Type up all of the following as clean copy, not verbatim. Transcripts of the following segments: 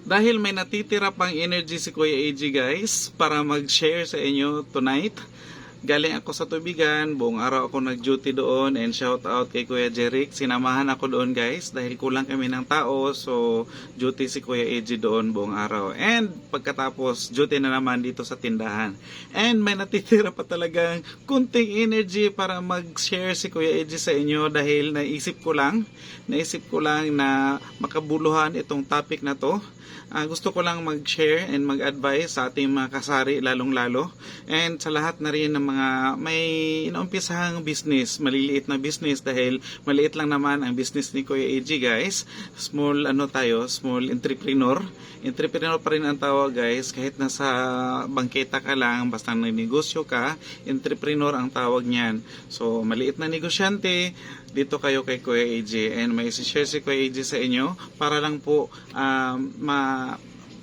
Dahil may natitira pang energy si Kuya AG guys para mag-share sa inyo tonight. Galing ako sa tubigan, buong araw ako nag-duty doon, and shout out kay Kuya Jeric. Sinamahan ako doon guys dahil kulang kami ng tao, so duty si Kuya AG doon buong araw. And pagkatapos duty na naman dito sa tindahan. And may natitira pa talagang kunting energy para mag-share si Kuya AG sa inyo dahil naisip ko lang na makabuluhan itong topic na to. Gusto ko lang mag-share and mag-advise sa ating mga kasari lalong-lalo, and sa lahat na rin ng mga may inaumpisahang business, maliliit na business, dahil maliit lang naman ang business ni Kuya AG guys. Small small entrepreneur pa rin ang tawag guys, kahit nasa bangketa ka lang, basta nagnegosyo ka, entrepreneur ang tawag niyan. So maliit na negosyante, dito kayo kay Kuya AG, and may share si Kuya AG sa inyo para lang po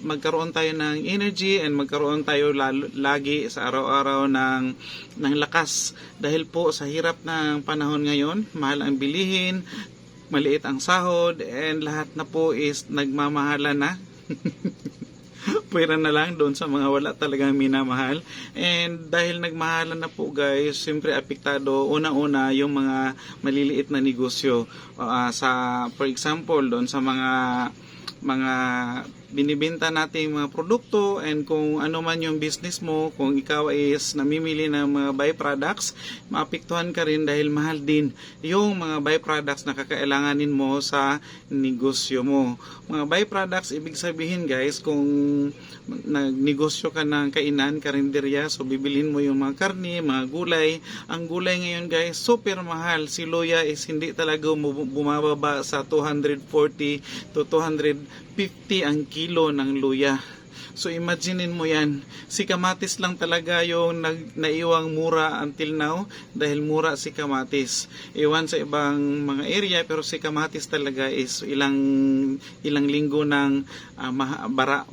magkaroon tayo ng energy and magkaroon tayo lagi sa araw-araw ng lakas, dahil po sa hirap ng panahon ngayon, mahal ang bilihin, maliit ang sahod, and lahat na po is nagmamahalan na. Pwera na lang doon sa mga wala talagang minamahal. And dahil nagmahalan na po guys, siyempre apektado una-una yung mga maliliit na negosyo. For example, doon sa mga binibenta nating mga produkto, and kung ano man yung business mo, kung ikaw is namimili ng mga byproducts, maapektuhan ka rin dahil mahal din yung mga byproducts na kakailanganin mo sa negosyo mo. Mga byproducts, ibig sabihin guys, kung nagnegosyo ka ng kainan, karinderya, so bibilhin mo yung mga karne, mga gulay. Ang gulay ngayon guys, super mahal. Si luya is hindi talaga bumababa sa 240 to 250 ang kilo ng luya. So imaginein mo yan, si kamatis lang talaga yung naiwang mura until now, dahil mura si kamatis. Iwan sa ibang mga area, pero si kamatis talaga is ilang linggo ng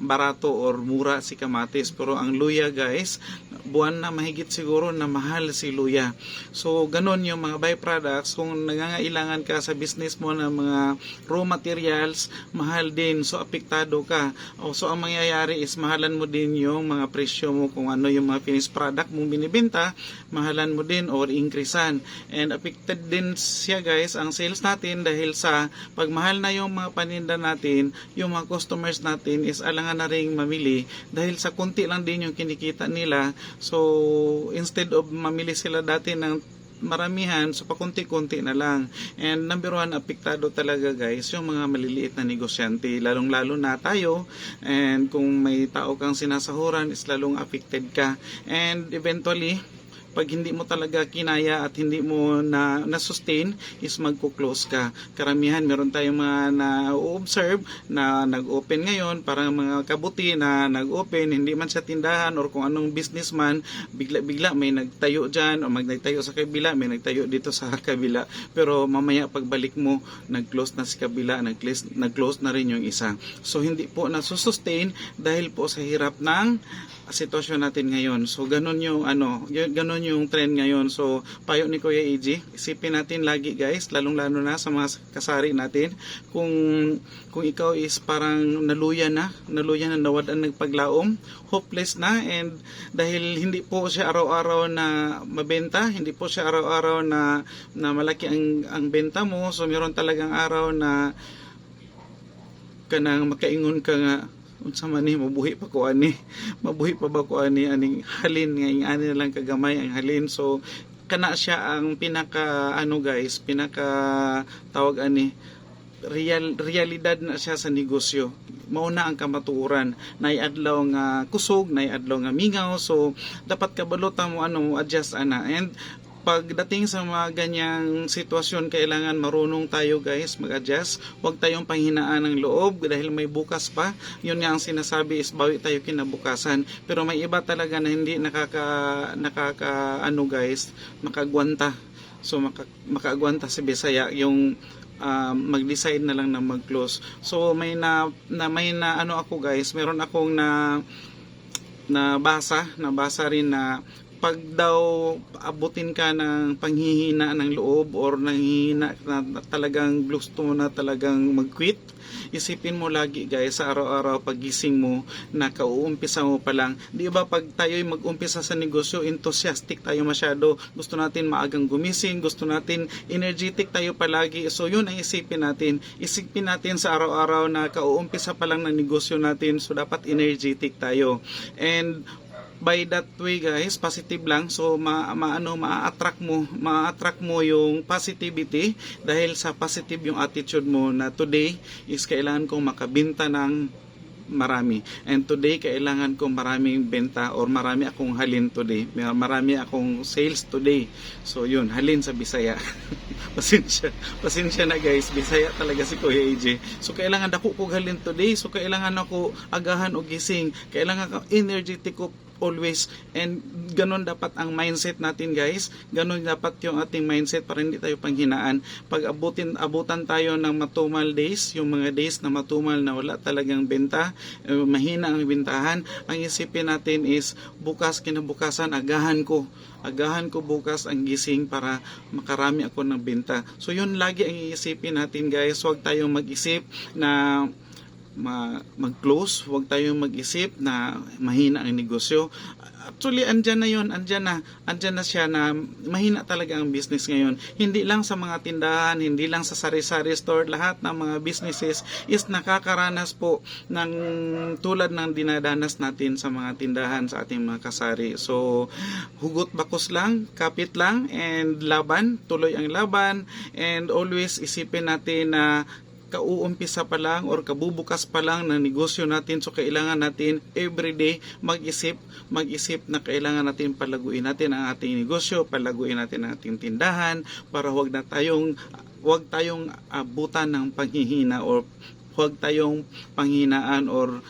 barato or mura si kamatis. Pero ang luya guys, buwan na mahigit siguro na mahal si luya. So ganon yung mga byproducts, kung nangangailangan ka sa business mo ng mga raw materials, mahal din, so apektado ka. So ang mangyayari is mahalan mo din yung mga presyo mo, kung ano yung mga finished product mong binibenta, mahalan mo din or increasean. And affected din siya guys ang sales natin, dahil sa pagmahal na yung mga paninda natin, yung mga customers natin is alangan na ring mamili dahil sa kunti lang din yung kinikita nila. So instead of mamili sila dati ng maramihan, so pakunti-kunti na lang. And number one, apektado talaga guys yung mga maliliit na negosyante, lalong-lalo na tayo, and kung may tao kang sinasahuran is lalong affected ka. And eventually, pag hindi mo talaga kinaya at hindi mo na-sustain, is magko-close ka. Karamihan, meron tayong mga na-observe na nag-open ngayon, parang mga kabuti na nag-open, hindi man sa tindahan or kung anong businessman, bigla-bigla may nagtayo dyan, o nagtayo sa kabila, may nagtayo dito sa kabila. Pero mamaya pagbalik mo, nag-close na si kabila, nag-close na rin yung isa. So hindi po nasusustain dahil po sa hirap ng sitwasyon natin ngayon. So ganun yung ganun yung trend ngayon. So payo ni Kuya AG, isipin natin lagi guys, lalong-lalo na sa mga kasari natin, kung ikaw is parang naluya na nawad ang nagpaglaom, hopeless na, and dahil hindi po siya araw-araw na mabenta, hindi po siya araw-araw na malaki ang benta mo, so meron talagang araw na kanang makaingon ka nga, unsa man ni mabuhi pa ba ko ani aning halin nga ani na lang kagamay ang halin. So kana siya ang pinaka tawag ani realidad na siya sa negosyo. Mauna ang kamatuoran, naiadlaw nga kusog, naiadlaw nga mingaw, so dapat kabalutan mo adjust ana. And pagdating sa mga ganyang sitwasyon, kailangan marunong tayo guys mag-adjust. Huwag tayong panghinaan ng loob dahil may bukas pa. Yun nga ang sinasabi is bawi tayo kinabukasan. Pero may iba talaga na hindi makagwanta. So makagwanta sa Bisaya yung mag-decide na lang na mag-close. So may ako guys, meron akong nabasa rin na pag daw abutin ka ng panghihina ng loob or nanghihina na talagang gusto mo na talagang mag-quit, isipin mo lagi guys sa araw-araw pagising mo na kauumpisa mo pa lang. Di ba pag tayo'y mag-umpisa sa negosyo, enthusiastic tayo masyado. Gusto natin maagang gumising, gusto natin energetic tayo palagi. So yun ang isipin natin. Isipin natin sa araw-araw na kauumpisa pa lang ng negosyo natin. So dapat energetic tayo. And by that way guys, positive lang. So ma-attract mo yung positivity dahil sa positive yung attitude mo na today is kailangan kong makabenta ng marami. And today, kailangan ko maraming benta or marami akong halin today. Marami akong sales today. So, yun, halin sa Bisaya. Pasensya na guys, Bisaya talaga si Kuya AJ. So, kailangan ako kong halin today. So, kailangan ako agahan o gising. Kailangan ako energetic ko always, and ganun dapat ang mindset natin guys. Ganun dapat yung ating mindset para hindi tayo panghinaan. Pag abutan tayo ng matumal days, yung mga days na matumal na wala talagang benta, mahina ang bentahan, ang isipin natin is kinabukasan agahan ko bukas ang gising para makarami ako ng benta. So yun lagi ang iisipin natin guys. Huwag tayong mag-isip na mag-close, huwag tayong mag-isip na mahina ang negosyo. Actually, andyan na siya na mahina talaga ang business ngayon. Hindi lang sa mga tindahan, hindi lang sa sari-sari store, lahat ng mga businesses is nakakaranas po ng tulad ng dinadanas natin sa mga tindahan, sa ating mga kasari. So, hugot bakos lang, kapit lang, and laban, tuloy ang laban, and always isipin natin na kauumpisa pa lang or kabubukas pa lang ng negosyo natin. So kailangan natin everyday mag-isip na kailangan natin palaguin natin ang ating negosyo, palaguin natin ang ating tindahan para huwag tayong abutan ng panghihina or huwag tayong panghinaan or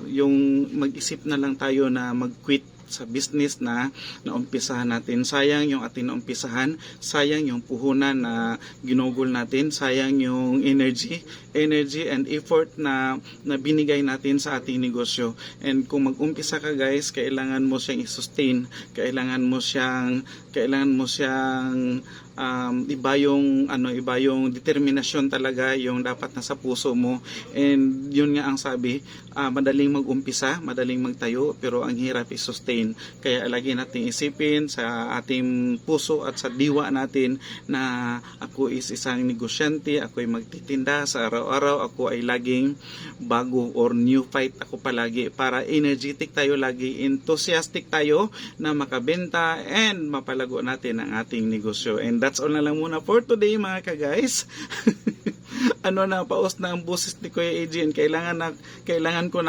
yung mag-isip na lang tayo na mag-quit sa business na naumpisahan natin. Sayang yung ating naumpisahan, sayang yung puhunan na ginugol natin, sayang yung energy and effort na binigay natin sa ating negosyo. And kung mag-umpisa ka guys, kailangan mo siyang i-sustain, kailangan mo siyang iba yung determinasyon talaga yung dapat nasa puso mo. And yun nga ang sabi, madaling mag-umpisa, madaling magtayo, pero ang hirap i-sustain. Kaya lagi nating isipin sa ating puso at sa diwa natin na ako is isang negosyante, ako ay magtitinda sa araw-araw, ako ay laging bago or new fight ako palagi para energetic tayo lagi, enthusiastic tayo na makabenta and mapalago natin ang ating negosyo. And that's all na lang muna for today mga ka-guys. Paus na ang boses ni Kuya AJ. Kailangan ko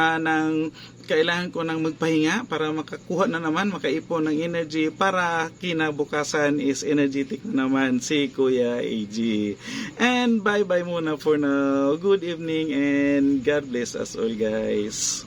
nang magpahinga para makakuha na naman, makaipon ng energy para kinabukasan is energetic na naman si Kuya AJ. And bye-bye muna for now. Good evening and God bless us all guys.